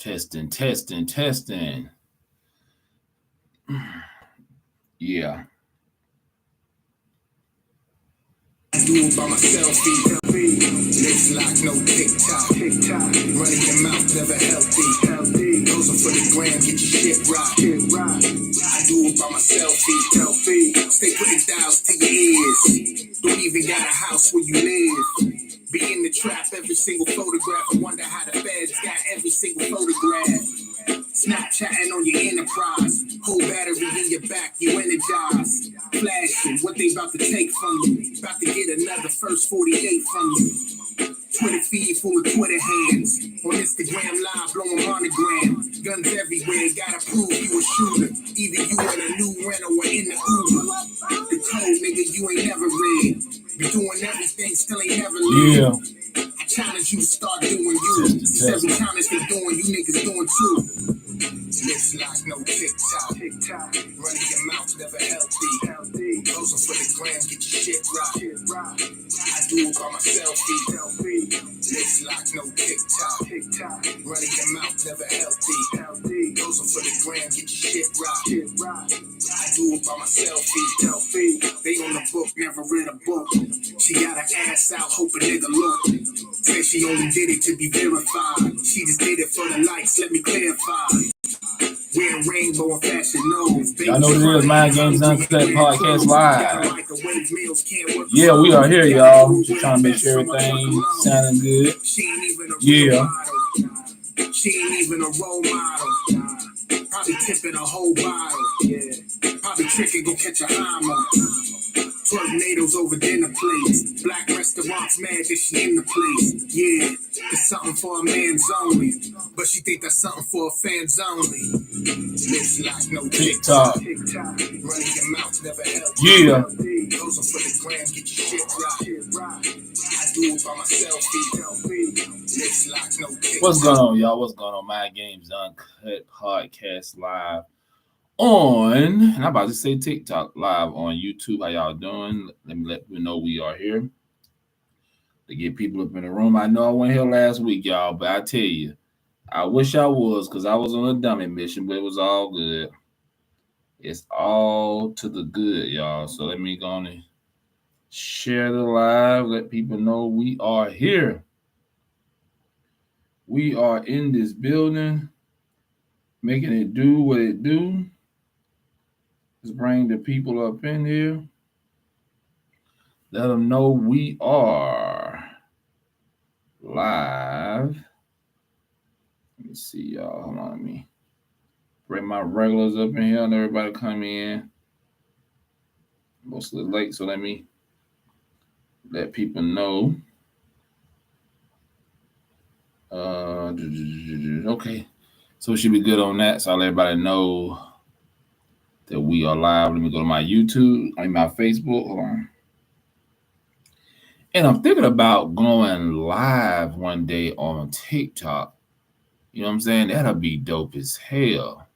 Testing. Yeah. Do it by myself, lips like no TikTok. Running your mouth, never healthy. Those are for the gram, get your shit right. I do it by myself, stay putting dials to your ears. Don't even got a house where you live. Be in the trap, every single photograph. I wonder how the feds got every single photograph. Snapchatting on your enterprise. Whole battery in your back, you energize. Flashing what they about to take from you. About to get another first 48 from you. Twitter feed full of Twitter hands. On Instagram live, blowing monogram. Guns everywhere, gotta prove you a shooter. Either you in a new rental or in the Uber. The code, nigga, you ain't never read. Be doing everything, still ain't never lived. I challenge you to start doing you. Cause every time it's been doing, you niggas doing too. Lips like no TikTok. Running your mouth, never healthy. Those are for the gram, get your shit right. I do it by myself. Lips like no TikTok. Running your mouth, never healthy. Those are for the gram, get your shit right. I do it by myself. They on the book, never read a book. She got her ass out, hope a nigga look. Say she only did it to be verified. She just did it for the likes, let me clarify. Wearing rainbow and fashion nose. Y'all know what it is, Mind Games Uncut Podcast Live. Yeah, we are here, y'all. Just trying to make sure everything sounding good. Yeah. She ain't even a role model. Probably tipping a whole bottle. Probably tricking, go catch a hammer. Tornadoes over dinner plates. Black restaurants mad that she in the place. Yeah, it's something for a man's only. But she think that's something for a fans only. Lips like no TikTok. Running your mouth, never healthy. Yeah. Those are for the gram, get your shit right. I do it by myself. Lips like no TikTok. What's going on, y'all? What's going on? Mind Games Uncut Podcast Live on, and I'm about to say TikTok live on YouTube. How y'all doing? Let me let you know we are here to get people up in the room. I know I went here last week, y'all, but I tell you, I wish I was, because I was on a dummy mission, but it was all good. It's all to the good, y'all. So let me go on and share the live. Let people know we are here. We are in this building, making it do what it do. Let's bring the people up in here. Let them know we are live. Let me see, y'all. Hold on, let me bring my regulars up in here and everybody come in. Mostly late, so let me let people know. Okay. So it should be good on that. So I'll let everybody know that we are live. Let me go to my YouTube, my Facebook. Hold on. And I'm thinking about going live one day on TikTok. You know what I'm saying? That'll be dope as hell.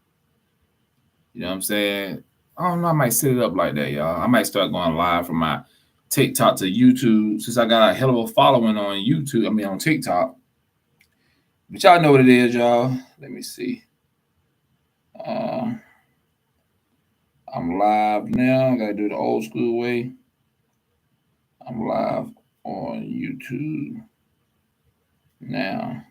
You know what I'm saying? I don't know. I might set it up like that, y'all. I might start going live from my TikTok to YouTube, since I got a hell of a following on YouTube. On TikTok. But y'all know what it is, y'all. Let me see. I'm live now. I gotta do the old school way. I'm live on YouTube now.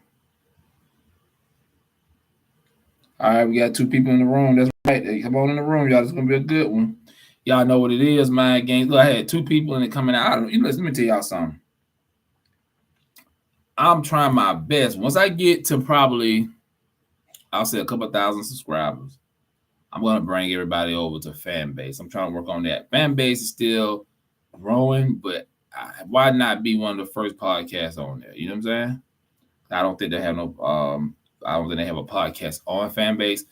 All right, we got 2 people in the room. That's right. Hey, come on in the room, y'all. It's gonna be a good one. Y'all know what it is, Mind Games. Look, I had 2 people in it coming out. Let me tell y'all something. I'm trying my best. Once I get to probably, I'll say a couple thousand subscribers, I'm gonna bring everybody over to fan base. I'm trying to work on that. Fan base is still growing, but why not be one of the first podcasts on there? You know what I'm saying? I don't think they have no. I don't think they have a podcast on fan base,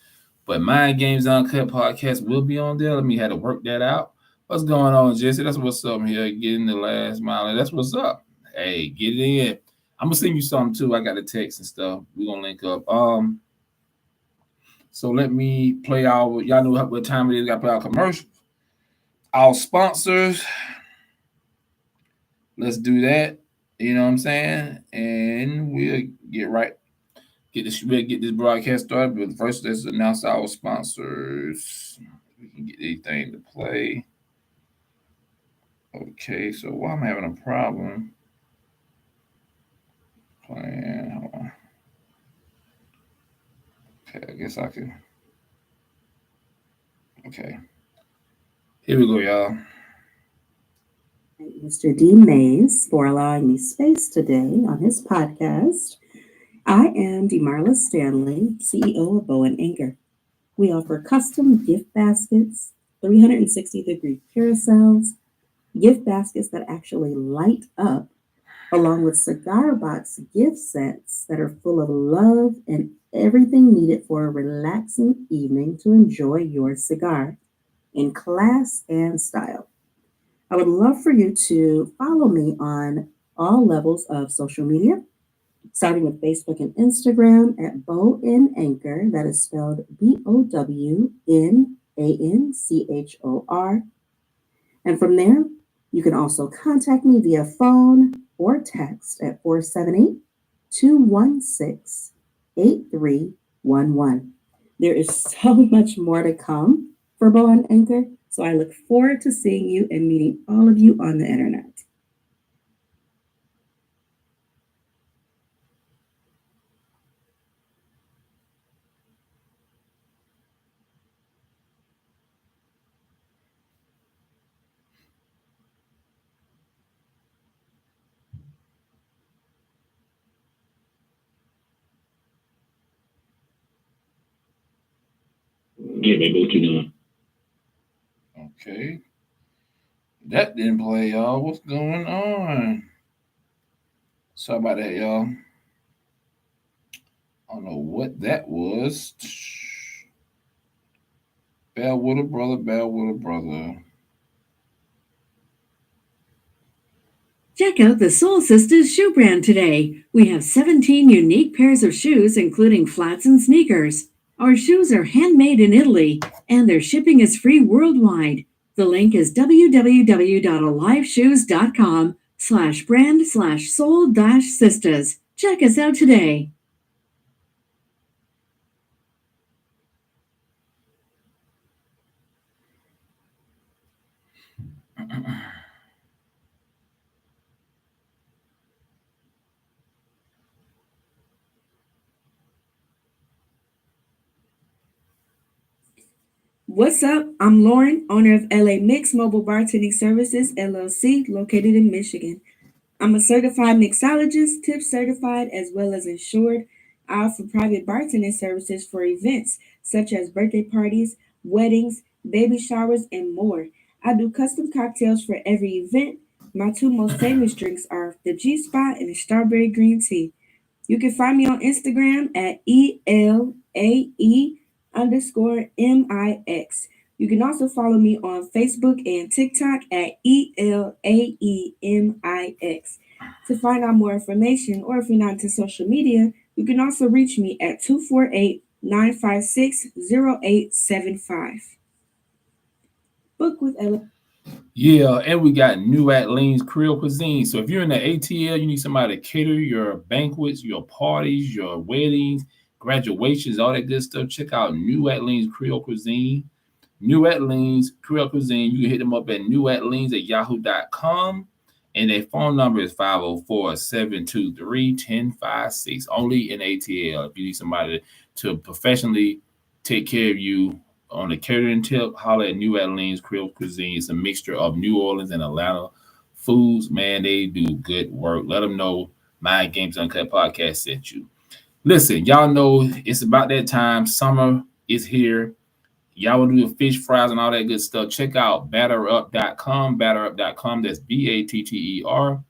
but Mind Games Uncut podcast will be on there. Let me have to work that out. What's going on, Jesse? That's what's up here. Getting the last mile. That's what's up. Hey, get it in. I'm gonna send you something too. I got a text and stuff. We're gonna link up. So let me play y'all know what time it is. Got to play our commercials. Our sponsors. Let's do that. You know what I'm saying? And we'll get right get this broadcast started. But first, let's announce our sponsors. We can get anything to play. Okay, so why I'm having a problem playing? Hold on. Okay, I guess I can. Okay, here we go, y'all. Mr. D. Mays for allowing me space today on his podcast. I am Demarla Stanley, CEO of Bow and Anchor. We offer custom gift baskets, 360-degree carousels, gift baskets that actually light up, along with cigar box gift sets that are full of love and everything needed for a relaxing evening to enjoy your cigar in class and style. I would love for you to follow me on all levels of social media, starting with Facebook and Instagram at Bow and Anchor. That is spelled BOWNANCHOR. And from there, you can also contact me via phone or text at 478 216 8311. There is so much more to come for Bow and Anchor, so I look forward to seeing you and meeting all of you on the internet. Yeah, they both you Okay, that didn't play, y'all. What's going on? Sorry about that, y'all. I don't know what that was. Bad with a brother, bad with a brother. Check out the Soul Sisters shoe brand today. We have 17 unique pairs of shoes, including flats and sneakers. Our shoes are handmade in Italy, and their shipping is free worldwide. The link is www.aliveshoes.com/brand/soul-sisters. Check us out today. What's up? I'm Lauren, owner of LA Mix Mobile Bartending Services, LLC, located in Michigan. I'm a certified mixologist, tip certified, as well as insured. I offer private bartending services for events such as birthday parties, weddings, baby showers, and more. I do custom cocktails for every event. My two most famous drinks are the G Spot and the strawberry green tea. You can find me on Instagram at ELAE_MIX. You can also follow me on Facebook and TikTok at ELAEMIX. To find out more information, or if you're not into social media, you can also reach me at 248-956-0875. Book with Ella. Yeah, and we got New Orleans Creole Cuisine. So if you're in the ATL, you need somebody to cater your banquets, your parties, your weddings, graduations, all that good stuff. Check out New Orleans Creole Cuisine. New Orleans Creole Cuisine. You can hit them up at neworleans@yahoo.com. And their phone number is 504-723-1056. Only in ATL. If you need somebody to professionally take care of you on the catering tip, holler at New Orleans Creole Cuisine. It's a mixture of New Orleans and Atlanta foods. Man, they do good work. Let them know Mind Games Uncut Podcast sent you. Listen, y'all know it's about that time. Summer is here. Y'all want to do fish fries and all that good stuff. Check out batterup.com. Batterup.com. That's BATTERUPPS.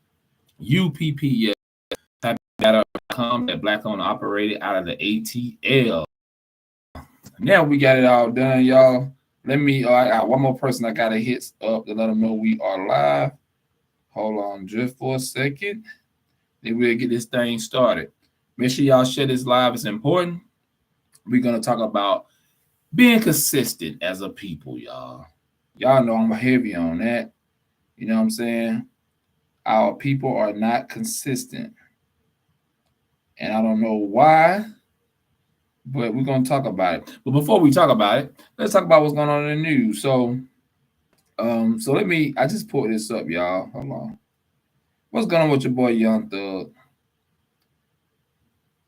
Type batterup.com. That black owned operated out of the ATL. Now we got it all done, y'all. Let me, I got one more person I got to hit up to let them know we are live. Hold on just for a second. Then we'll get this thing started. Make sure y'all share this live. It's important. We're going to talk about being consistent as a people, y'all. Y'all know I'm heavy on that. You know what I'm saying? Our people are not consistent. And I don't know why. but we're gonna talk about it. But before we talk about it, let's talk about what's going on in the news. So let me. I just pulled this up, y'all. Hold on. What's going on with your boy Young Thug?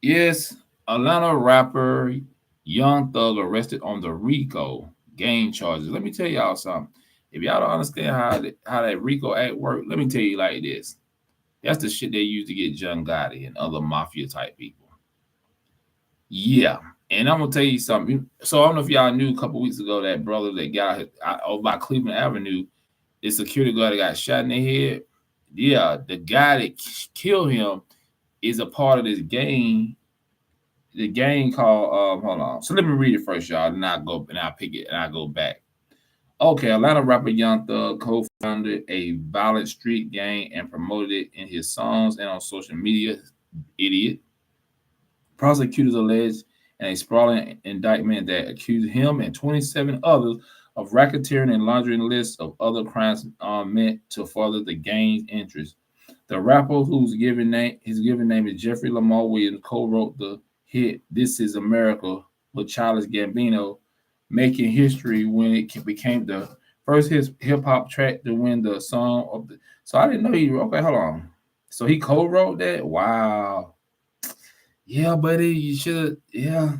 Yes, Atlanta rapper Young Thug arrested on the RICO gang charges. Let me tell y'all something. If y'all don't understand how that RICO Act work, let me tell you like this. That's the shit they use to get John Gotti and other mafia type people. Yeah. And I'm gonna tell you something. So I don't know if y'all knew a couple weeks ago that brother that got over by Cleveland Avenue, the security guard that got shot in the head. Yeah, the guy that killed him is a part of this gang. The gang called hold on. So let me read it first, y'all, and I'll pick it and I'll go back. Okay, Atlanta rapper Young Thug co-founded a violent street gang and promoted it in his songs and on social media. Idiot. Prosecutors alleged in a sprawling indictment that accused him and 27 others of racketeering and laundering lists of other crimes meant to further the gang's interests. The rapper, his given name is Jeffrey Lamar Williams, co-wrote the hit "This Is America" with Childish Gambino, making history when it became the first hip hop track to win the song of the. So I didn't know he. Okay, hold on. So he co-wrote that. Wow. Yeah, buddy, you should. Yeah.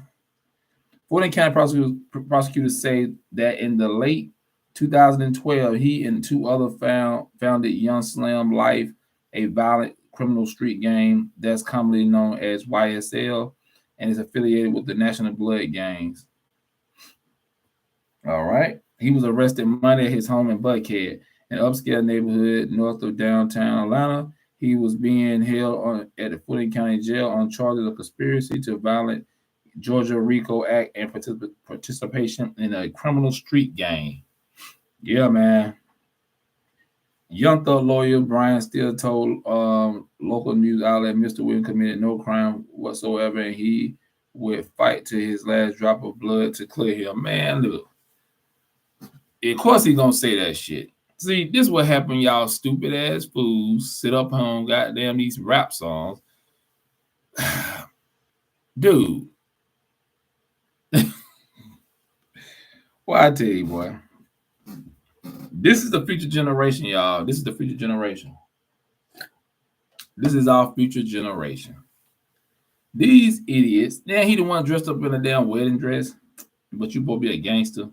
Fulton County prosecutors say that in the late 2012, he and two others founded Young Slam Life, a violent criminal street gang that's commonly known as YSL, and is affiliated with the National Blood Gangs. All right. He was arrested Monday at his home in Buckhead, an upscale neighborhood north of downtown Atlanta. He was being held at the Fulton County Jail on charges of conspiracy to violent Georgia RICO Act and participation in a criminal street gang. Yeah, man. Young Thug lawyer Brian Steele told local news outlet Mr. Williams committed no crime whatsoever, and he would fight to his last drop of blood to clear him. Man, look. Of course he gonna say that shit. See, this what happened, y'all stupid ass fools sit up on goddamn these rap songs. Dude. Well, I tell you, boy. This is the future generation, y'all. This is the future generation. This is our future generation. These idiots. Then he the one dressed up in a damn wedding dress, but you both be a gangster.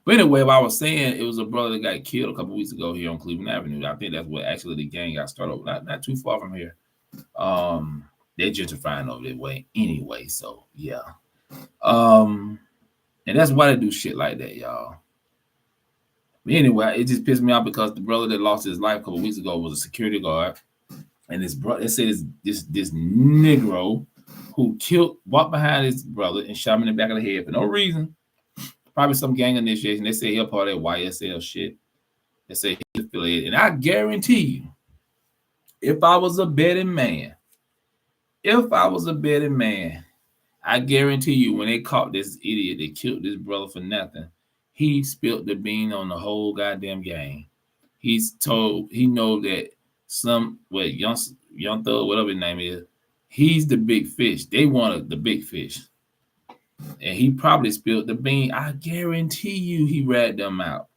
But anyway, what I was saying, it was a brother that got killed a couple weeks ago here on Cleveland Avenue. I think that's what actually the gang got started, not too far from here. They're gentrifying over that way anyway, so yeah. And that's why they do shit like that, y'all. But anyway, it just pissed me off because the brother that lost his life a couple weeks ago was a security guard, and this brother, they said this Negro who walked behind his brother and shot him in the back of the head for no reason. Probably some gang initiation. They say he'll part of that YSL shit. They say he's affiliated. And I guarantee you, if I was a betting man, I guarantee you when they caught this idiot that killed this brother for nothing, he spilled the bean on the whole goddamn gang. He know that Young Thug, whatever his name is, he's the big fish. They wanted the big fish. And he probably spilled the bean. I guarantee you he ratted them out.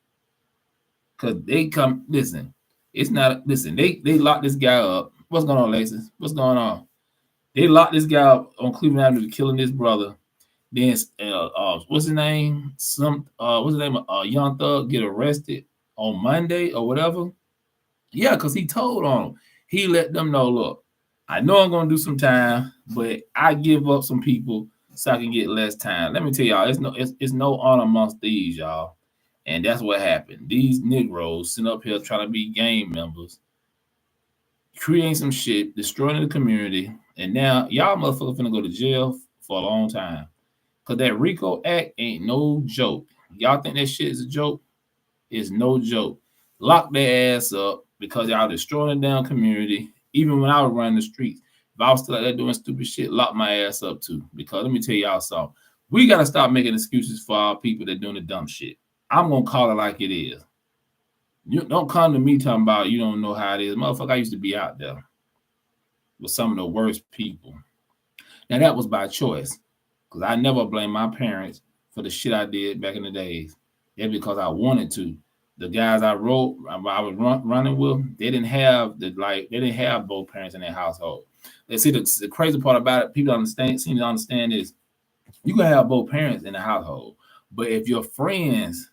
Cause they come, listen, it's not, listen, they locked this guy up. What's going on, Alexis? What's going on? They locked this guy up on Cleveland Avenue killing his brother. Then what's his name? What's his name? Young Thug get arrested on Monday or whatever. Yeah, because he told on them. He let them know, look, I know I'm gonna do some time, but I give up some people so I can get less time. Let me tell y'all, it's no honor amongst these, y'all. And that's what happened. These Negroes sitting up here trying to be gang members, creating some shit, destroying the community, and now y'all motherfuckers finna go to jail for a long time. Cause that RICO Act ain't no joke. Y'all think that shit is a joke? It's no joke. Lock their ass up because y'all destroying the damn community. Even when I was running the streets, if I was still out there doing stupid shit, lock my ass up too. Because let me tell y'all something. We gotta stop making excuses for our people that doing the dumb shit. I'm gonna call it like it is. You don't come to me talking about you don't know how it is. Motherfucker, I used to be out there with some of the worst people. Now that was by choice. Because I never blame my parents for the shit I did back in the days. That's because I wanted to. The guys I was running with, they didn't have they didn't have both parents in their household. They see the crazy part about it, people seem to understand is you can have both parents in the household, but if your friends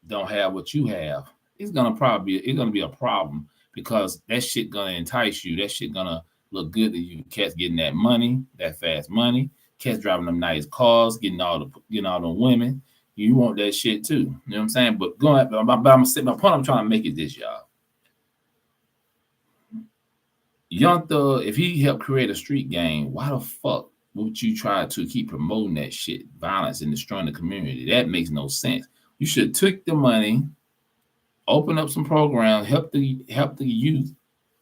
don't have what you have, it's gonna be a problem because that shit gonna entice you. That shit gonna look good to you. Cats getting that money, that fast money. Cats driving them nice cars, getting all the women. You want that shit too. You know what I'm saying? But my point I'm trying to make is this, y'all. Young Thug, if he helped create a street gang, why the fuck would you try to keep promoting that shit, violence and destroying the community? That makes no sense. You should take the money, open up some programs, help the youth.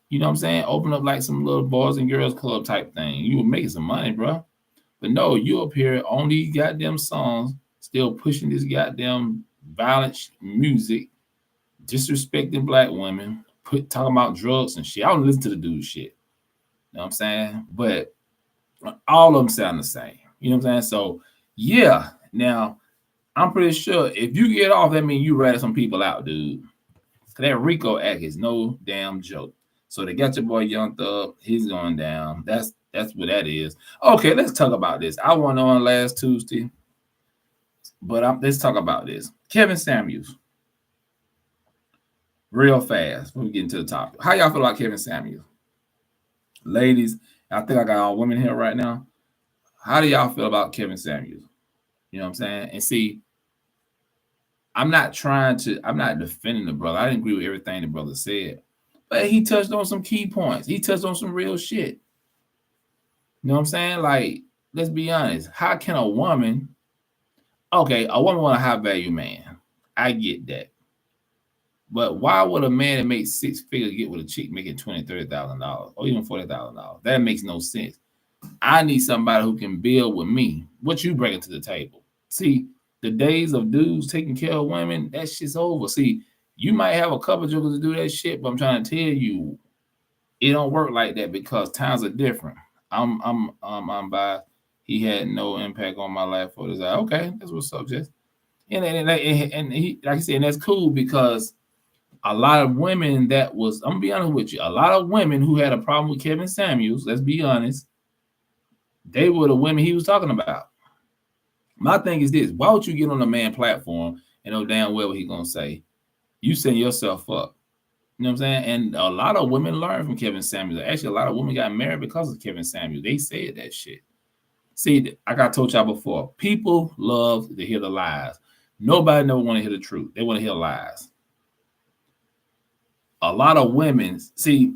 You know what I'm saying? Open up like some little boys and girls club type thing. You were making some money, bro. But no, you up here on these goddamn songs, still pushing this goddamn violent music, disrespecting black women, talking about drugs and shit. I don't listen to the dude shit. You know what I'm saying? But all of them sound the same. You know what I'm saying? So yeah, now I'm pretty sure if you get off, that means you ratted some people out, dude. Cause that Rico Act is no damn joke. So they got your boy Young Thug. He's going down. That's what that is. Okay, let's talk about this. I went on last Tuesday, but let's talk about this. Kevin Samuels. Real fast. When we get into the topic. How y'all feel about Kevin Samuels? Ladies, I think I got all women here right now. How do y'all feel about Kevin Samuels? You know what I'm saying? And see, I'm not defending the brother. I didn't agree with everything the brother said. But he touched on some key points. He touched on some real shit. You know what I'm saying? Like, let's be honest. How can a woman want a high value man? I get that. But why would a man that makes six figures get with a chick making $20,000, $30,000 or even $40,000? That makes no sense. I need somebody who can build with me. What you bringing to the table? See, the days of dudes taking care of women, that shit's over. See, you might have a couple jokers to do that shit, but I'm trying to tell you, it don't work like that because times are different. I'm biased. He had no impact on my life for this. Okay, that's what's up, Jess. And he, like I said, and that's cool because a lot of women I'm gonna be honest with you, a lot of women who had a problem with Kevin Samuels, let's be honest, they were the women he was talking about. My thing is this: why would you get on a man platform and know damn well what he's gonna say? You setting yourself up. You know what I'm saying? And a lot of women learned from Kevin Samuels. Actually, a lot of women got married because of Kevin Samuels. They said that shit. See, like I told y'all before, people love to hear the lies. Nobody never want to hear the truth. They want to hear lies. A lot of women, see,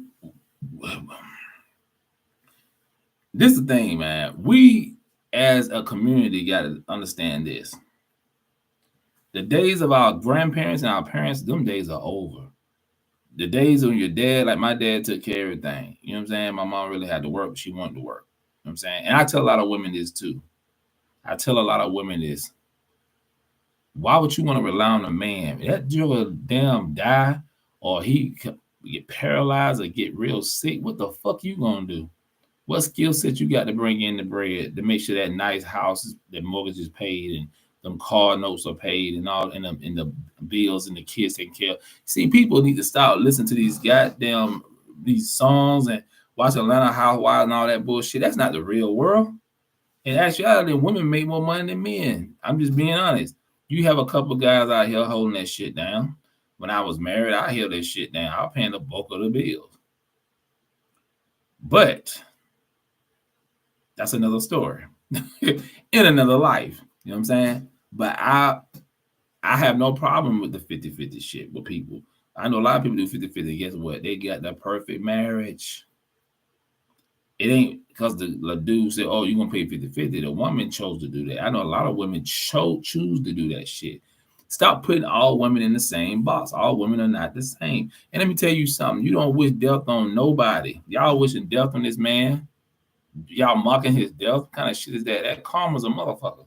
this is the thing, man. We as a community got to understand this. The days of our grandparents and our parents, them days are over. The days when your dad, like my dad, took care of everything. You know what I'm saying? My mom really had to work, but she wanted to work. You know what I'm saying? And I tell a lot of women this too. Why would you want to rely on a man? That dude damn die or he get paralyzed or get real sick. What the fuck you gonna do? What skill set you got to bring in the bread to make sure that nice house, that mortgage is paid and them car notes are paid and all and the bills and the kids taken care of. See, people need to stop listening to these songs and watch Atlanta Housewives and all that bullshit. That's not the real world. In actuality, women make more money than men. I'm just being honest. You have a couple guys out here holding that shit down. When I was married, I held that shit down. I was paying the bulk of the bills. But that's another story in another life. You know what I'm saying? But I have no problem with the 50-50 shit with people. I know a lot of people do 50-50. Guess what? They got the perfect marriage. It ain't because the dude said, oh, you're going to pay 50-50. The woman chose to do that. I know a lot of women choose to do that shit. Stop putting all women in the same box. All women are not the same. And let me tell you something. You don't wish death on nobody. Y'all wishing death on this man. Y'all mocking his death. What kind of shit is that? That karma's a motherfucker.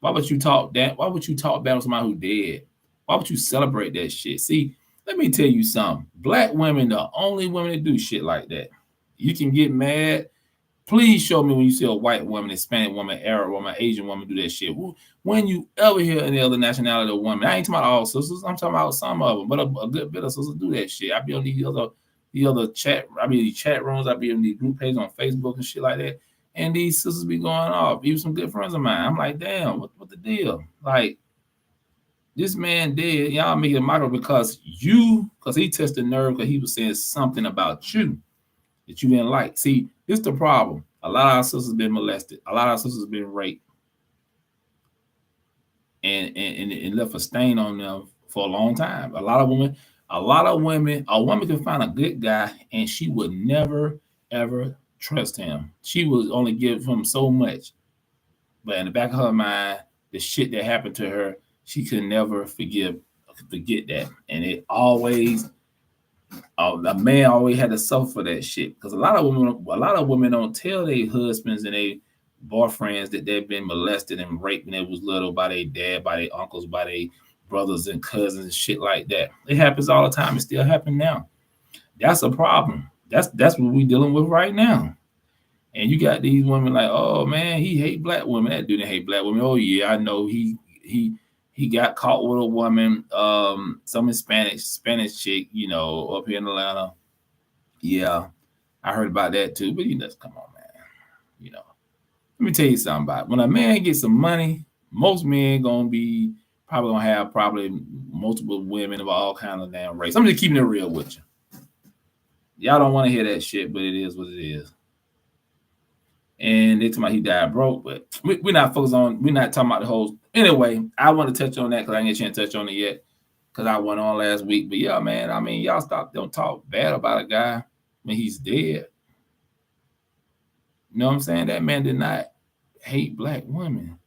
Why would you talk that? Why would you talk bad on somebody who dead? Why would you celebrate that shit? See, let me tell you something. Black women, the only women that do shit like that. You can get mad Please show me when you see a white woman, Hispanic woman, Arab woman, Asian woman do that shit. When you ever hear any other nationality of woman, I ain't talking about all sisters. I'm talking about some of them, but a good bit of sisters do that shit. I be on the other chat. I be in these chat rooms. I be in these group pages on Facebook and shit like that. And these sisters be going off. Even some good friends of mine. I'm like, damn, what the deal? Like, this man did. Y'all make it micro because he tested nerve because he was saying something about you that you didn't like. See, this is the problem. A lot of our sisters been molested. A lot of our sisters been raped and left a stain on them for a long time. A woman can find a good guy and she would never ever trust him. She would only give him so much. But in the back of her mind, the shit that happened to her, she could never forget that. And it always a man always had to suffer for that shit because a lot of women don't tell their husbands and their boyfriends that they've been molested and raped when they was little by their dad, by their uncles, by their brothers and cousins and shit like that. It happens all the time. It still happens now. That's a problem. That's what we dealing with right now. And you got these women like, oh man, he hate black women. That dude hate black women. Oh yeah, I know he got caught with a woman, some Spanish chick, up here in Atlanta. Yeah, I heard about that too. But come on, man. Let me tell you something about it. When a man gets some money, most men gonna have multiple women of all kinds of damn race. I'm just keeping it real with you. Y'all don't want to hear that shit, but it is what it is. And they talking about he died broke, but we're not talking about the whole. Anyway, I want to touch on that because I didn't get a chance to touch on it yet because I went on last week. But yeah, man, I mean, y'all don't talk bad about a guy when he's dead. You know what I'm saying? That man did not hate black women.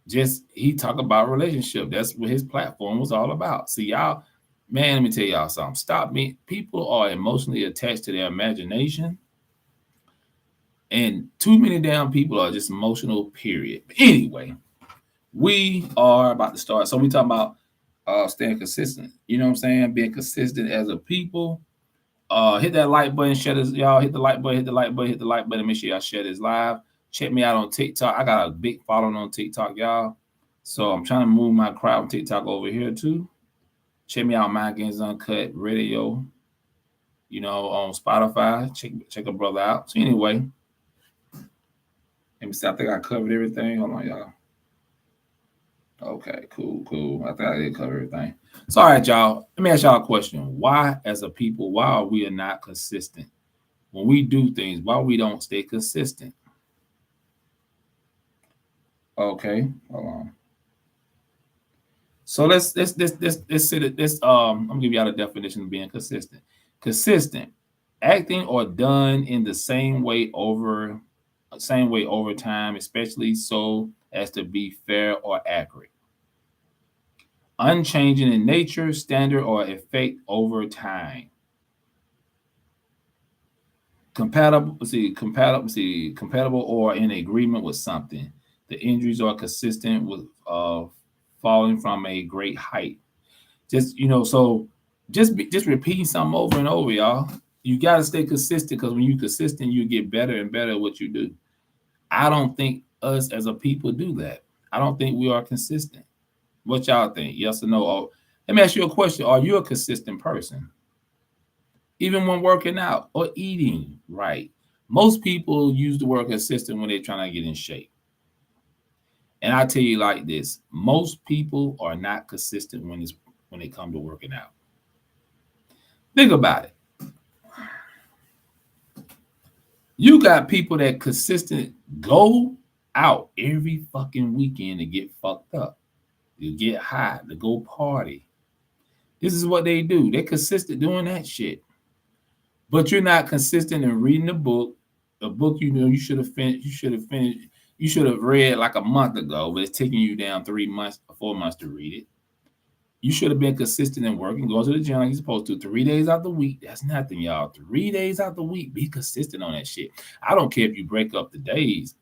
Just he talk about relationship. That's what his platform was all about. See, y'all, man, let me tell y'all something. Stop me. People are emotionally attached to their imagination. And too many damn people are just emotional, period. But anyway, we are about to start. So we talking about staying consistent. You know what I'm saying? Being consistent as a people. Hit that like button, share this, y'all. Hit the like button, hit the like button, hit the like button. Make sure y'all share this live. Check me out on TikTok. I got a big following on TikTok, y'all. So I'm trying to move my crowd on TikTok over here too. Check me out, Mind Games Uncut Radio. On Spotify. Check a brother out. So anyway. Let me see. I think I covered everything. Hold on, y'all. Okay, cool. I think I did cover everything. So, all right, y'all. Let me ask y'all a question. Why, as a people, why are we not consistent? When we do things, why we don't stay consistent? Okay, hold on. So let's sit at this. I'm gonna give y'all the definition of being consistent. Consistent, acting or done in the same way over time, especially so as to be fair or accurate. Unchanging in nature, standard, or effect over time. Compatible or in agreement with something. The injuries are consistent with falling from a great height. Just repeating something over and over, y'all. You got to stay consistent because when you're consistent, you get better and better at what you do. I don't think us as a people do that. I don't think we are consistent. What y'all think? Yes or no? Oh, let me ask you a question. Are you a consistent person? Even when working out or eating right. Most people use the word consistent when they're trying to get in shape. And I tell you like this, most people are not consistent when they come to working out. Think about it. You got people that consistent go out every fucking weekend to get fucked up, to get high, to go party. This is what they do. They're consistent doing that shit. But you're not consistent in reading a book you should have finished. You should have read like a month ago, but it's taking you down 3 months, 4 months to read it. You should have been consistent in working, going to the gym like you're supposed to 3 days out the week. That's nothing, y'all. 3 days out the week. Be consistent on that shit. I don't care if you break up the days.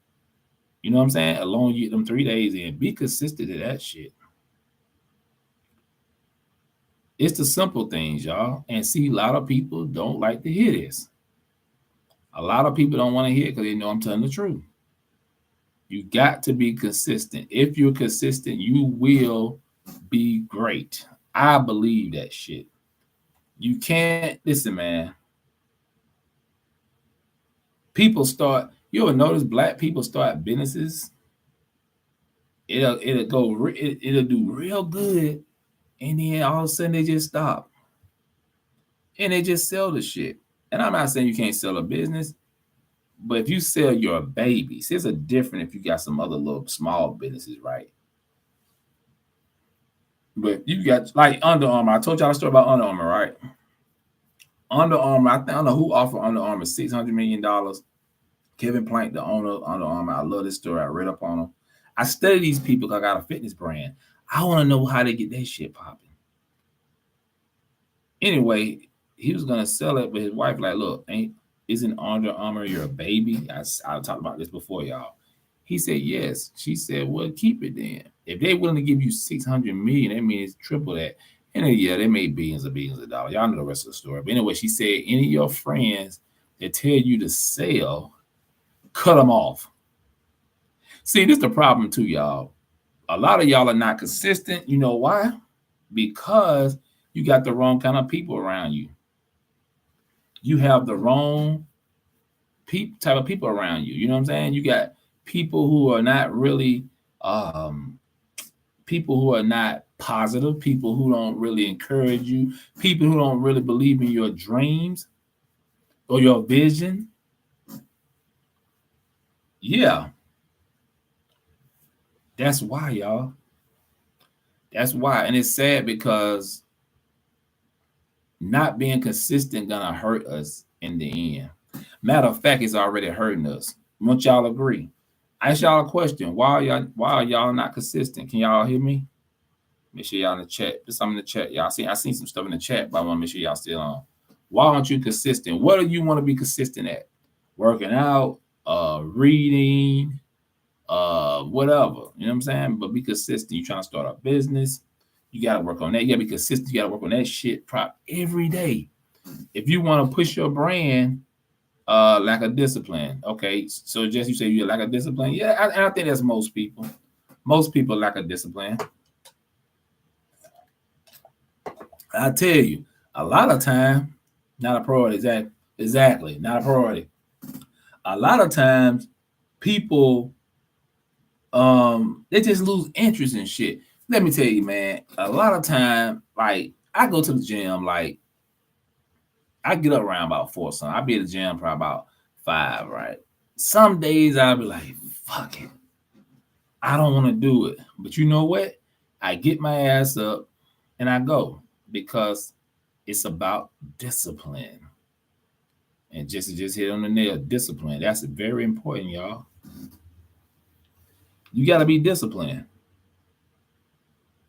You know what I'm saying? As long as you get them 3 days in, be consistent to that shit. It's the simple things, y'all. And see, a lot of people don't like to hear this. A lot of people don't want to hear it because they know I'm telling the truth. You got to be consistent. If you're consistent, you will be great. I believe that shit. You can't listen, man. People start. You ever notice black people start businesses? It'll go. It'll do real good, and then all of a sudden they just stop and they just sell the shit. And I'm not saying you can't sell a business, but if you sell your babies, there's a difference if you got some other little small businesses, right? But you got like Under Armour. I told y'all a story about Under Armour, right? Under Armour, I don't know who offered Under Armour $600 million. Kevin Plank, the owner of Under Armour. I love this story. I read up on him. I study these people because I got a fitness brand. I want to know how they get that shit popping. Anyway, he was gonna sell it, but his wife like, look, isn't Under Armour your baby? I talked about this before, y'all. He said yes. She said, well, keep it then. If they're willing to give you 600 million, that means triple that. And then, yeah, they made billions of dollars. Y'all know the rest of the story. But anyway, she said, any of your friends that tell you to sell, cut them off. See, this is the problem too, y'all. A lot of y'all are not consistent. You know why? Because you got the wrong kind of people around you. You have the wrong type of people around you. You know what I'm saying? You got people who are not really people who are not positive, people who don't really encourage you, people who don't really believe in your dreams or your vision. Yeah. That's why, y'all. That's why. And it's sad because not being consistent gonna hurt us in the end. Matter of fact, it's already hurting us. Won't y'all agree? I ask y'all a question. Why are y'all not consistent? Can y'all hear me? Make sure y'all in the chat. Put something in the chat. Y'all see, I seen some stuff in the chat, but I want to make sure y'all still on. Why aren't you consistent? What do you want to be consistent at? Working out, reading, whatever. You know what I'm saying? But be consistent. You trying to start a business, you gotta work on that. You gotta be consistent. You gotta work on that shit every day. If you want to push your brand, lack of discipline. Okay, so just you say you lack of discipline. Yeah, I think that's most people. Most people lack of discipline. I tell you, a lot of time, not a priority. Exactly, not a priority. A lot of times, people, they just lose interest in shit. Let me tell you, man. A lot of time, like I go to the gym, like I get up around about 4 something. I'll be at the gym probably about 5, right? Some days I'll be like, fuck it. I don't want to do it. But you know what? I get my ass up and I go because it's about discipline. And just hit on the nail, discipline. That's very important, y'all. You got to be disciplined.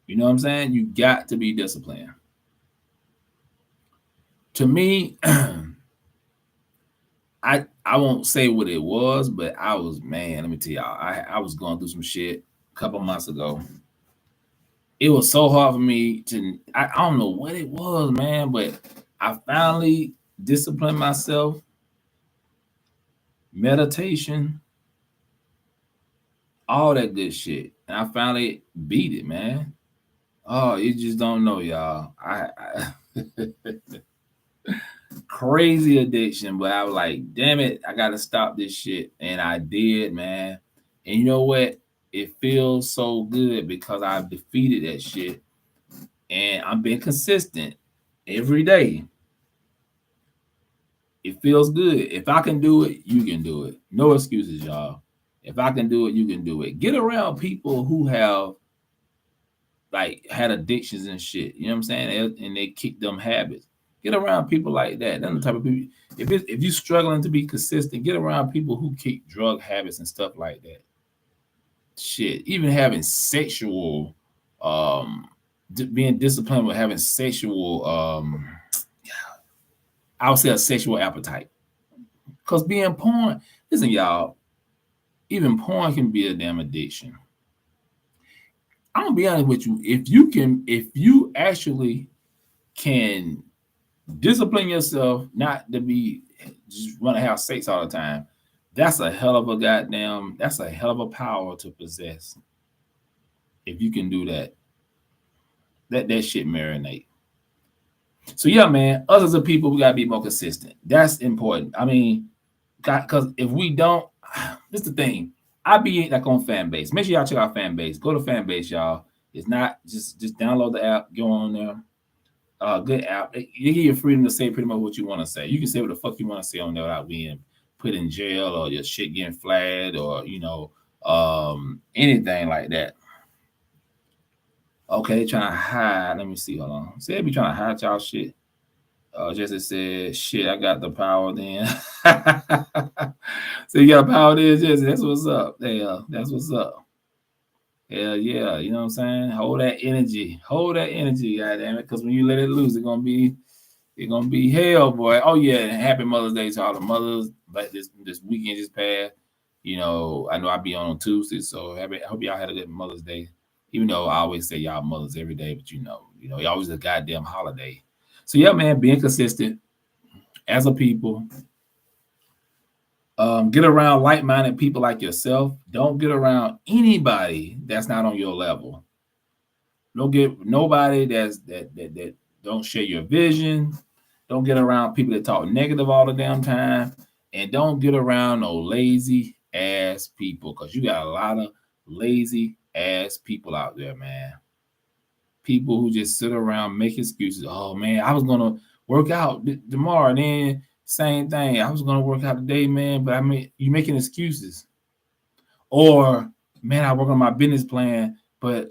You know what I'm saying? You got to be disciplined. To me, I won't say what it was, but I was, man, let me tell y'all, I was going through some shit a couple months ago. It was so hard for me to, I don't know what it was, man, but I finally disciplined myself. Meditation, all that good shit. And I finally beat it, man. Oh, you just don't know, y'all. I crazy addiction, but I was like, damn it, I gotta stop this shit. And I did, man. And you know what? It feels so good because I've defeated that shit. And I'm being consistent every day. It feels good. If I can do it, you can do it. No excuses, y'all. If I can do it, you can do it. Get around people who have like had addictions and shit. You know what I'm saying? And they kick them habits. Get around people like that. That's the type of people. If you're struggling to be consistent, get around people who kick drug habits and stuff like that. Shit, even having sexual, being disciplined with having sexual, I would say a sexual appetite. Because being porn, listen, y'all, even porn can be a damn addiction. I'm gonna be honest with you. If you actually can discipline yourself not to be just want to have sex all the time. That's a hell of a power to possess. If you can do that, let that shit marinate. So yeah, man, us as a people, we gotta be more consistent. That's important. I mean, because if we don't, this is the thing. I be like on fan base. Make sure y'all check out fan base. Go to fan base, y'all. It's not just download the app, go on there. Good app. You get your freedom to say pretty much what you want to say. You can say what the fuck you want to say on there without being put in jail or your shit getting flagged or anything like that. Okay, trying to hide. Let me see. Hold on. Say they be trying to hide y'all shit. Jesse said, shit, I got the power then. So you got power there, Jesse. That's what's up. That's what's up. Hell yeah. You know what I'm saying? Hold that energy. Goddamn it. Because when you let it loose, it's gonna be hell, boy. Oh yeah, and happy Mother's Day to all the mothers. Like this weekend just passed. I know I'll be on Tuesday, so I hope y'all had a good Mother's Day. Even though I always say y'all mothers every day, but you always a goddamn holiday. So yeah, man, being consistent as a people. Get around like-minded people like yourself. Don't get around anybody that's not on your level. Don't get nobody that don't share your vision. Don't get around people that talk negative all the damn time. And don't get around no lazy ass people, because you got a lot of lazy ass people out there, man. People who just sit around make excuses. Oh man, I was gonna work out tomorrow, and then same thing. I was gonna work out today, man, but I mean, you making excuses. Or man, I work on my business plan, but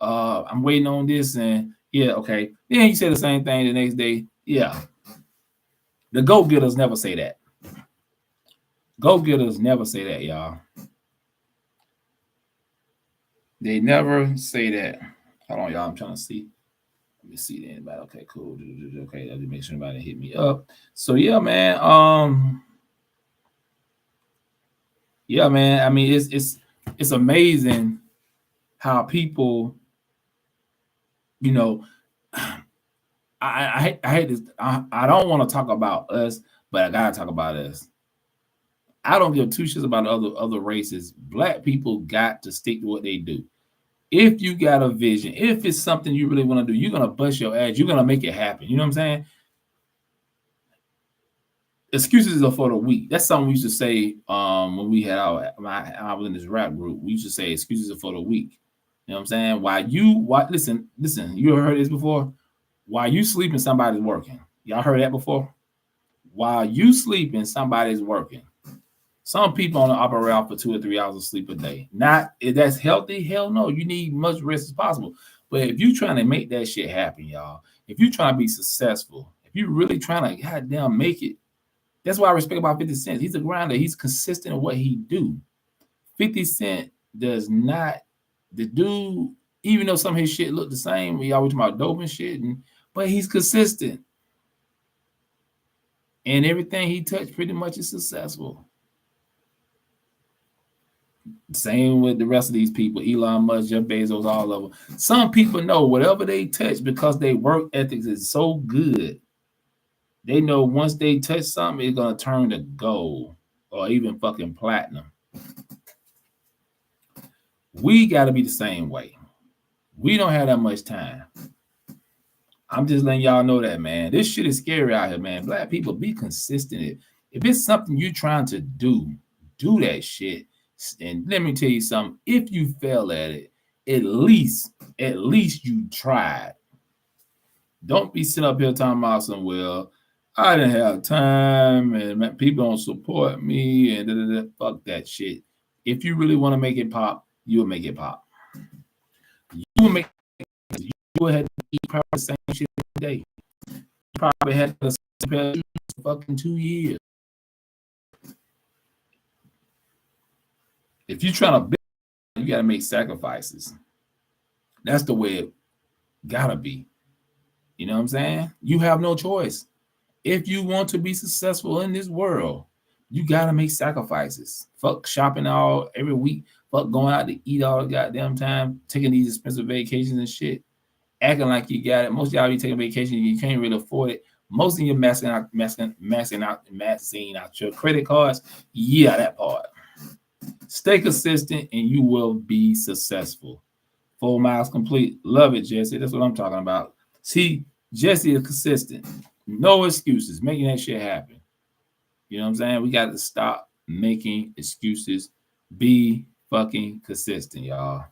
I'm waiting on this, and yeah, okay. Then you say the same thing the next day. Yeah. The go-getters never say that. Go-getters never say that, y'all. They never say that. Hold on, y'all. I'm trying to see. Let me see anybody. Okay, cool. Okay, let me make sure nobody hit me up. So yeah, man. Yeah, man. I mean, it's amazing how people, I hate this. I don't want to talk about us, but I gotta talk about us. I don't give two shits about other races. Black people got to stick to what they do. If you got a vision, if it's something you really want to do, you're gonna bust your ass. You're gonna make it happen. You know what I'm saying? Excuses are for the weak. That's something we used to say when we had I was in this rap group. We used to say excuses are for the weak. You know what I'm saying? Listen, you ever heard this before? While you sleeping, somebody's working. Y'all heard that before? While you sleeping, somebody's working. Some people only operate out for 2 or 3 hours of sleep a day. Not if that's healthy, hell no. You need much rest as possible. But if you're trying to make that shit happen, y'all, if you're trying to be successful, if you're really trying to goddamn make it, that's why I respect about 50 Cent. He's a grinder. He's consistent in what he do. 50 Cent does not, the dude, even though some of his shit look the same, we always talk about dope and shit, but he's consistent. And everything he touched pretty much is successful. Same with the rest of these people, Elon Musk, Jeff Bezos, all of them. Some people know whatever they touch, because their work ethics is so good, they know once they touch something, it's going to turn to gold or even fucking platinum. We got to be the same way. We don't have that much time. I'm just letting y'all know that, man. This shit is scary out here, man. Black people, be consistent. If it's something you're trying to do that shit. And let me tell you something. If you fail at it, at least you tried. Don't be sitting up here talking about some, well, I didn't have time and people don't support me and fuck that shit. If you really want to make it pop, you'll make it pop. You will have to eat probably the same shit every day. You probably had to spend fucking 2 years. If you're trying to build, you got to make sacrifices. That's the way it gotta be. You know what I'm saying? You have no choice. If you want to be successful in this world, you got to make sacrifices. Fuck shopping all every week. Fuck going out to eat all the goddamn time. Taking these expensive vacations and shit. Acting like you got it. Most of y'all be taking vacation, you can't really afford it. Most of you maxing out your credit cards. Yeah, that part. Stay consistent and you will be successful. 4 miles complete. Love it, Jesse. That's what I'm talking about. See, Jesse is consistent. No excuses. Making that shit happen. You know what I'm saying? We got to stop making excuses. Be fucking consistent, y'all.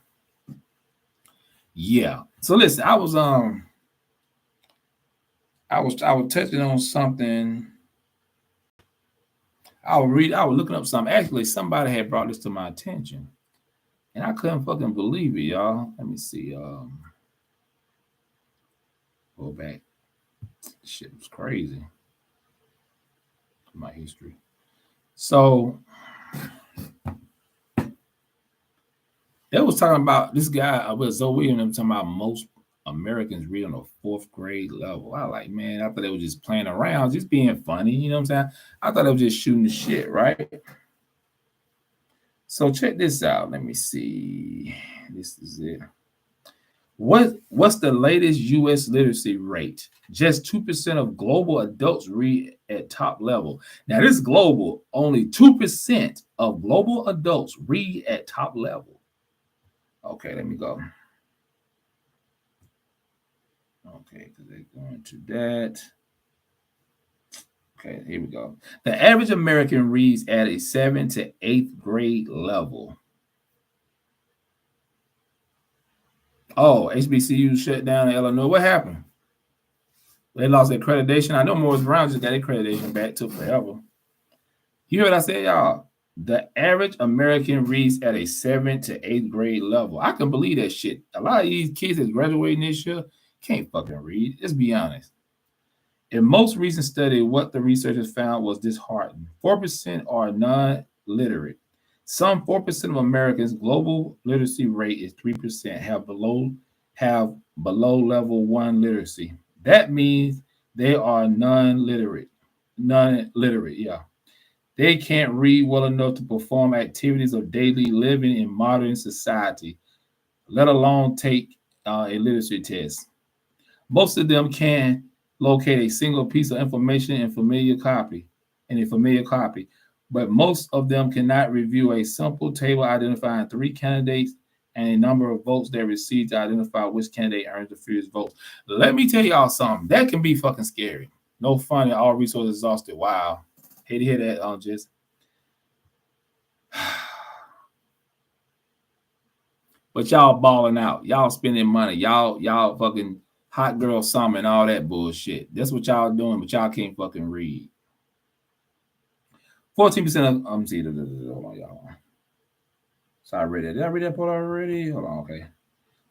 Yeah. So listen, I was touching on something. I was looking up something. Actually, somebody had brought this to my attention. And I couldn't fucking believe it, y'all. Let me see. Go back. Shit was crazy. My history. So they was talking about this guy with Zoe Williams talking about most Americans read on a 4th grade level. I like, man, I thought they were just playing around, just being funny. You know what I'm saying? I thought they were just shooting the shit, right? So check this out. Let me see. This is it. What's the latest U.S. literacy rate? Just 2% of global adults read at top level. Now, this is global. Only 2% of global adults read at top level. Okay, let me go. Okay, because they're going to that. Okay, here we go. The average American reads at a 7th to 8th grade level. Oh, HBCU shut down in Illinois. What happened? They lost accreditation. I know Morris Brown just got accreditation back. Took forever. You heard what I said, y'all? The average American reads at a 7th to 8th grade level. I can believe that shit. A lot of these kids that's graduating this year can't fucking read. Let's be honest. In most recent study, what the researchers found was disheartening. 4% are non-literate. Some 4% of Americans' global literacy rate is 3% have below level 1 literacy. That means they are non-literate, yeah. They can't read well enough to perform activities of daily living in modern society, let alone take a literacy test. Most of them can locate a single piece of information in a familiar copy, but most of them cannot review a simple table identifying 3 candidates and a number of votes they received to identify which candidate earns the fewest votes. Let me tell y'all something. That can be fucking scary. No funny, all resources exhausted. Wow. Hate to hear that, just. But y'all balling out. Y'all spending money. Y'all fucking hot girl summer and all that bullshit. That's what y'all doing, but y'all can't fucking read. 14% of see, hold on, y'all. So I read that. Did I read that part already? Hold on, okay.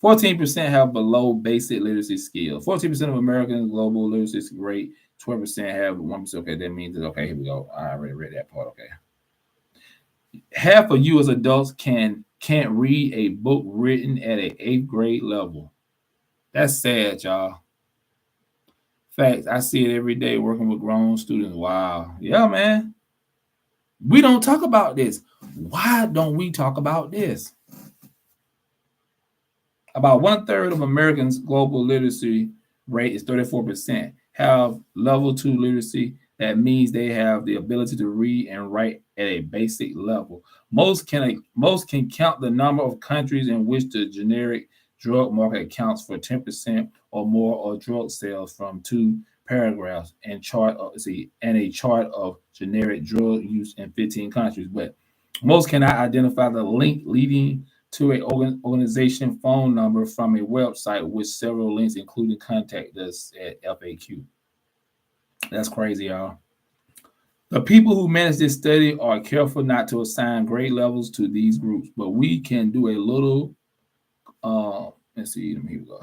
14% have below basic literacy skills. 14% of Americans' global literacy rate. 12% have 1%. Okay, that means that, okay, here we go. I already read that part, okay. Half of you as adults can't read a book written at an 8th grade level. That's sad, y'all. Facts, I see it every day working with grown students. Wow. Yeah, man. We don't talk about this. Why don't we talk about this? About 1/3 of Americans' global literacy rate is 34%. Have level 2 literacy. That means they have the ability to read and write at a basic level. Most can count the number of countries in which the generic drug market accounts for 10% or more of drug sales from 2 paragraphs and a chart of generic drug use in 15 countries. But most cannot identify the link leading to an organization phone number from a website with several links, including contact us at FAQ. That's crazy, y'all. The people who manage this study are careful not to assign grade levels to these groups, but we can do a little. Let's see. Here we go.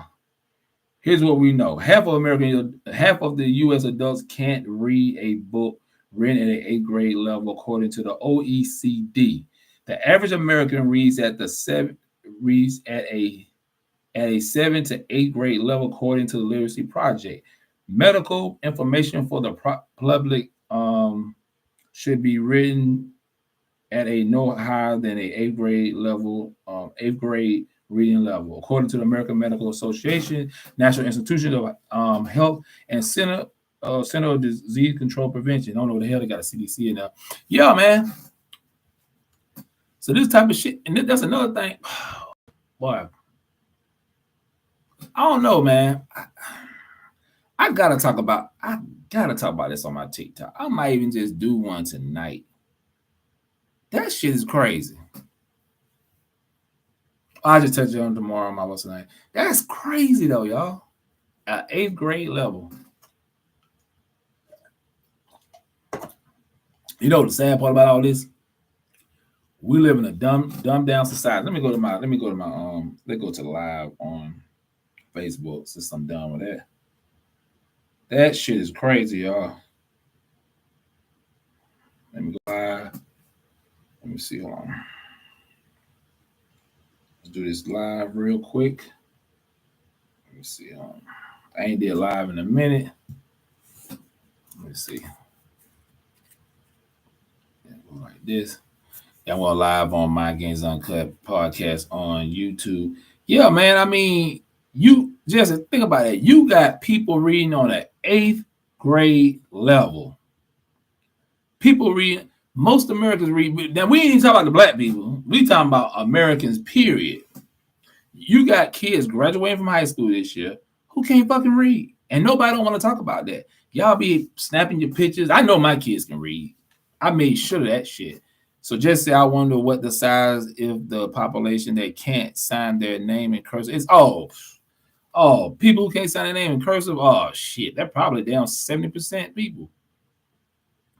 Here's what we know: half of the U.S. adults can't read a book written at an 8th grade level, according to the OECD. The average American reads at a 7 to 8th grade level, according to the Literacy Project. Medical information for the public should be written at a no higher than a 8th grade level, 8th grade reading level, according to the American Medical Association, National Institution of Health, and Center Center of Disease Control Prevention. I don't know what the hell they got a CDC in there. Yeah, man. So this type of shit, and that's another thing. Boy, I don't know, man. I gotta talk about. I gotta talk about this on my TikTok. I might even just do one tonight. That shit is crazy. I'll just touch on tomorrow on my what's tonight. That's crazy though, y'all. At 8th grade level. You know the sad part about all this? We live in a dumb down society. Let me go to live on Facebook since I'm done with that. That shit is crazy, y'all. Let me go live. Let me see. Hold on. Let's do this live real quick. Let me see. I ain't did live in a minute. Let me see. Go like this. Y'all want live on My Games Uncut podcast on YouTube. Yeah, man. I mean, you just think about it. You got people reading on an 8th grade level. People read. Most Americans read. Now we ain't even talking about the black people. We talking about Americans. Period. You got kids graduating from high school this year who can't fucking read, and nobody don't want to talk about that. Y'all be snapping your pictures. I know my kids can read. I made sure of that shit. So just say I wonder what the size if the population that can't sign their name in cursive is. Oh, people who can't sign their name in cursive. Oh shit, they're probably down 70% people.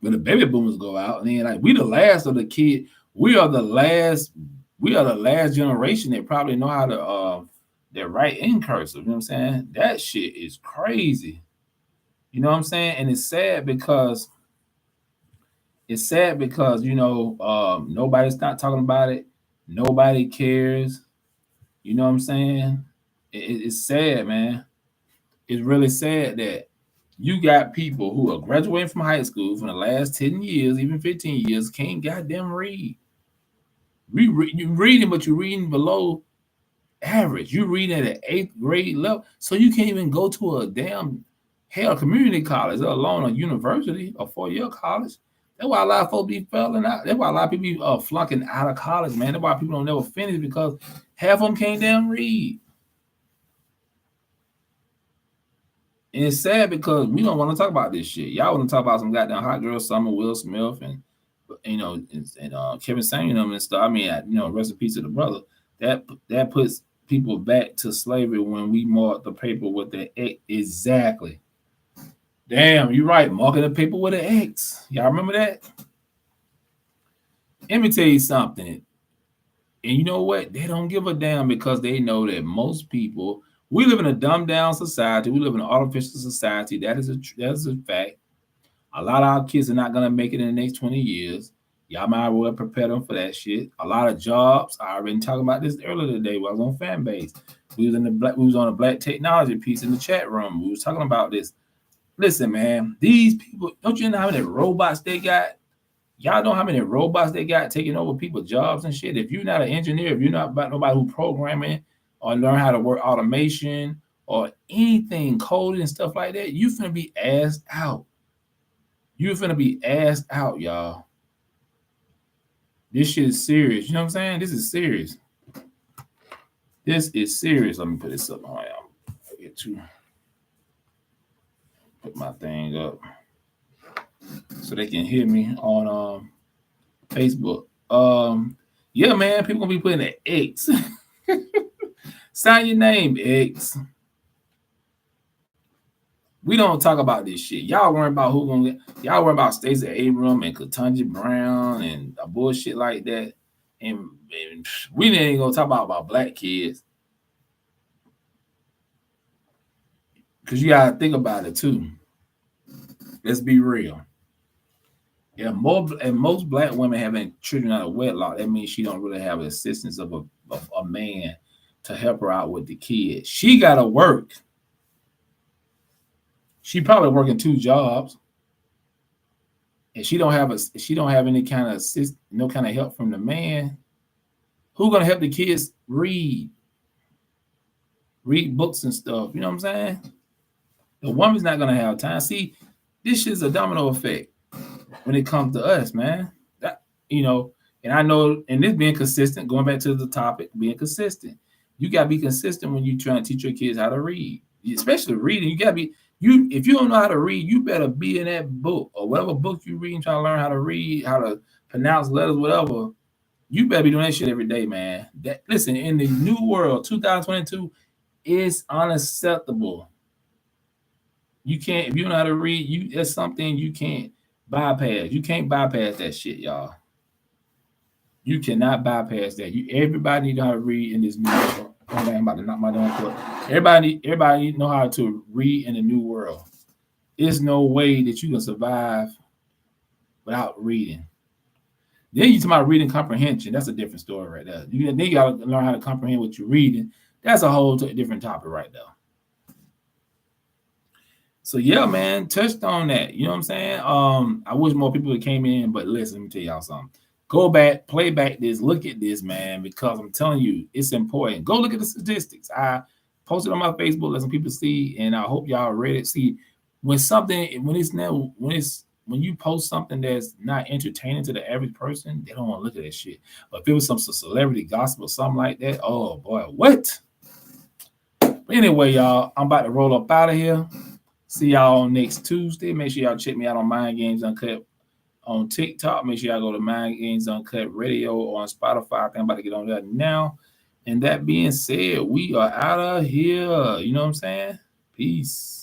When the baby boomers go out, and then like we the last of the kid. We are the last generation that probably know how to that write in cursive. You know what I'm saying? That shit is crazy. You know what I'm saying? And it's sad because you know nobody's not talking about it. Nobody cares. You know what I'm saying? It's sad, man. It's really sad that you got people who are graduating from high school from the last 10 years, even 15 years, can't goddamn read. You reading, but you're reading below average. You're reading at an 8th grade level. So you can't even go to a damn community college, let alone a university or 4-year college. That's why a lot of folks be failing out. That's why a lot of people be flunking out of college, man. That's why people don't never finish because half of them can't damn read. And it's sad because we don't want to talk about this shit. Y'all want to talk about some goddamn hot girl summer, Will Smith, and Kevin Samuel and stuff. I mean, rest in peace to the brother. That puts people back to slavery when we mark the paper with the X. Exactly. Damn, you're right. Marking the paper with an X. Y'all remember that? Let me tell you something. And you know what? They don't give a damn because they know that most people. We live in a dumbed down society. We live in an artificial society. That is a fact. A lot of our kids are not gonna make it in the next 20 years. Y'all might well prepare them for that shit. A lot of jobs. I already talking about this earlier today when I was on fan base. We was on a black technology piece in the chat room. We was talking about this. Listen, man, these people, don't you know how many robots they got? Y'all know how many robots they got taking over people's jobs and shit? If you're not an engineer, if you're not about nobody who programming or learn how to work automation or anything, coding and stuff like that, you finna be asked out. You're finna be asked out, y'all. This shit is serious. You know what I'm saying? This is serious. This is serious. Let me put this up. All right, I'll get to put my thing up so they can hear me on Facebook. Yeah, man, people gonna be putting an X. Sign your name, X. We don't talk about this shit. Y'all worry about who gonna get. Y'all worry about Stacey Abrams and Ketanji Brown and a bullshit like that. And we ain't gonna talk about black kids. Because you gotta think about it too. Let's be real. Yeah, most black women having children out of wedlock, that means she don't really have assistance of a man to help her out with the kids. She gotta work. She probably working 2 jobs, and she don't have any kind of no kind of help from the man. Who gonna help the kids read books and stuff? You know what I'm saying? The woman's not gonna have time. See, This shit's a domino effect when it comes to us, man. That, and I know, and this being consistent, going back to the topic, being consistent. You gotta be consistent when you trying to teach your kids how to read, especially reading. You gotta be if you don't know how to read, you better be in that book or whatever book you read, trying to learn how to read, how to pronounce letters, whatever. You better be doing that shit every day, man. That listen, in the new world, 2022, it's unacceptable. You can't if you don't know how to read, that's something you can't bypass. You can't bypass that shit, y'all. You cannot bypass that. Everybody need how to read in this new world. I'm about to knock my damn foot. Everybody know how to read in the new world. There's no way that you can survive without reading. Then you talk about reading comprehension. That's a different story right there. Then you gotta learn how to comprehend what you're reading. That's a whole different topic right there. So yeah, man, touched on that. You know what I'm saying? I wish more people came in, but listen, let me tell y'all something. Go back, play back this, look at this, man, because I'm telling you, it's important. Go look at the statistics. I posted on my Facebook, let some people see, and I hope y'all read it. See, when you post something that's not entertaining to the average person, they don't want to look at that shit. But if it was some celebrity gospel or something like that, oh boy, what? But anyway, y'all, I'm about to roll up out of here. See y'all next Tuesday. Make sure y'all check me out on Mind Games Uncut on TikTok. Make sure y'all go to Mind Games Uncut Radio or on Spotify. I think I'm about to get on that now. And that being said, we are out of here. You know what I'm saying? Peace.